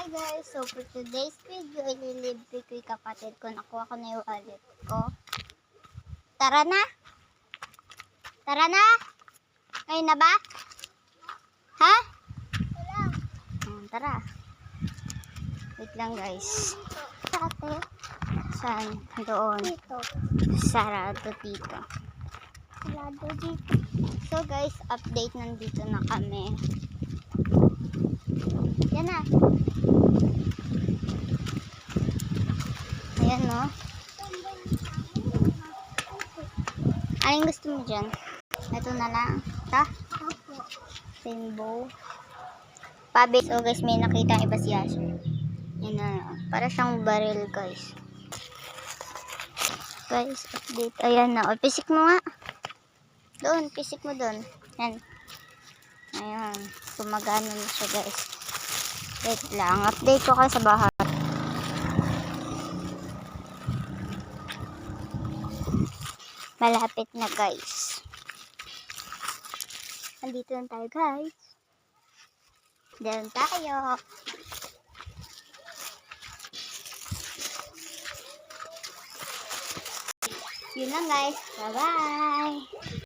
Hi guys! So for today's video, ililibre ko yung kapatid ko. Nakuha ko na yung wallet ko. Tara na! Tara na! Ngayon na ba? Ha? Tara. Wait lang guys. Ate. Saan? Doon. Dito. Sarado dito. Sarado dito. So guys, update, nandito na kami. Yan na. Ayan no. Anong gusto mo dyan? Ito na lang. Ta? Rainbow. Pabi. So guys, may nakita iba si Asher. Yan na. Para siyang baril guys. Guys, update. Ayan na. O, pisik mo nga. Doon. Pisik mo doon. Yan. Ayan. Gumagana na siya guys. Wait lang. Update ko kayo sa bahay. Malapit na guys. Andito na tayo guys. Diyan tayo. Yun lang guys. Bye bye.